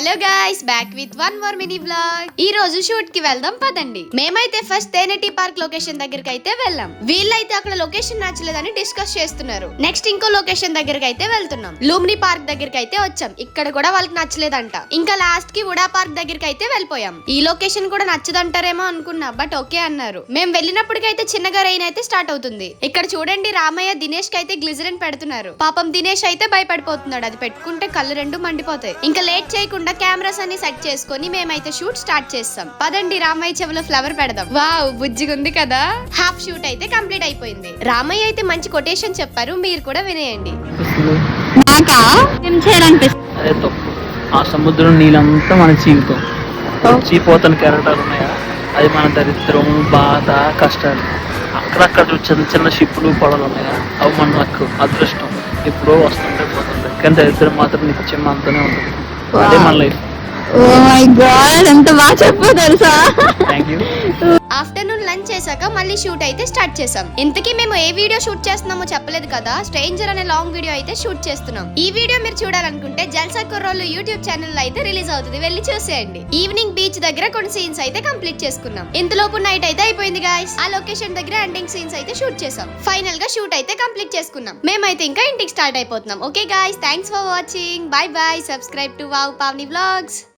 Hello guys, back with one more mini vlog. ఈ రోజు shoot కి వెళ్దాం పదండి. మేమైతే ఫస్ట్ తేనెటీ పార్క్ లొకేషన్ దగ్గరికి అయితే వెళ్ళాం. వీళ్ళైతే అక్కడ లొకేషన్ నచ్చలేదని డిస్కస్ చేస్తున్నారు. నెక్స్ట్ ఇంకో లొకేషన్ దగ్గరికి అయితే వెళ్తున్నాం. లూమ్ని పార్క్ దగ్గరికి అయితే వచ్చాం. ఇక్కడ కూడా వాళ్ళకి నచ్చలేదంట. ఇంకా లాస్ట్ కి వుడా పార్క్ దగ్గరికి అయితే వెళ్ళిపోయాం. ఈ లొకేషన్ కూడా నచ్చదంటారేమో అనుకున్నా, బట్ ఓకే అన్నారు. మేము వెళ్ళినప్పటికైతే చిన్నగా రెయిన్ అయితే స్టార్ట్ అవుతుంది. ఇక్కడ చూడండి, రామయ్య దినేష్ కి అయితే గ్లిజరిన్ పెడుతున్నారు. పాపం దినేష్ అయితే భయపడిపోతున్నాడు. అది పెట్టుకుంటే కళ్ళు రెండు మండిపోతాయి. ఇంకా లేట్ చేయకుండా కెమెరాస్ అన్ని సెట్ చేసుకొని మేమైతే షూట్ స్టార్ట్ చేస్తాం. పదండి, రామయ్య చెవులో ఫ్లవర్ పెడదాం. వావ్, బుజ్జిగా ఉంది కదా. హాఫ్ షూట్ అయితే కంప్లీట్ అయిపోయింది. రామయ్య అయితే మంచి కొటేషన్ చెప్పారు, మీరు కూడా వినేయండి. అదే తప్పు. ఆ సముద్రం నీళ్ళంతా మన జీవితం. చీపోతని కెరటాలు ఉన్నాయా, అది మన దరిద్రం, బాధ, కష్టాలు. అక్కడక్కడ చిన్న చిన్న షిప్పులు పడవలు ఉన్నాయా, అవి మనకు అదృష్టం. ఎప్పుడో వస్తుంటే పోతుంటాయి, కానీ దరిద్రం మాత్రం నిత్యం అంతనే ఉంటుంది. అదే మన లైఫ్. ఓ మై గాడ్, ఎంత బాగా చెప్పు తెలుసా. Thank you. ఆఫ్టర్నూన్ లంచ్ చేశాక మళ్ళీ షూట్ అయితే స్టార్ట్ చేసాం. ఇంతకీ మేము ఏ వీడియో షూట్ చేస్తున్నామో చెప్పలేదు కదా. స్ట్రేంజర్ అనే లాంగ్ వీడియో అయితే షూట్ చేస్తున్నాం. ఈ వీడియో మీరు చూడాలనుకుంటే జల్సా కుర్రోళ్ళు యూట్యూబ్ ఛానల్ లో అయితే రిలీజ్ అవుతుంది, వెళ్ళి చూసేయండి. ఈవినింగ్ బీచ్ దగ్గర కొన్ని సీన్స్ అయితే కంప్లీట్ చేసుకున్నాం. ఇంతలోపు నైట్ అయితే అయిపోయింది గాయ్స్. ఆ లొకేషన్ దగ్గర ఎండింగ్ సీన్స్ అయితే షూట్ చేసాం. ఫైనల్ గా షూట్ అయితే కంప్లీట్ చేసుకున్నాం. మేమైతే ఇంకా ఇంటికి స్టార్ట్ అయిపోతున్నాం. Okay guys, thanks for watching. By by. Subscribe to wow Pavani vlogs.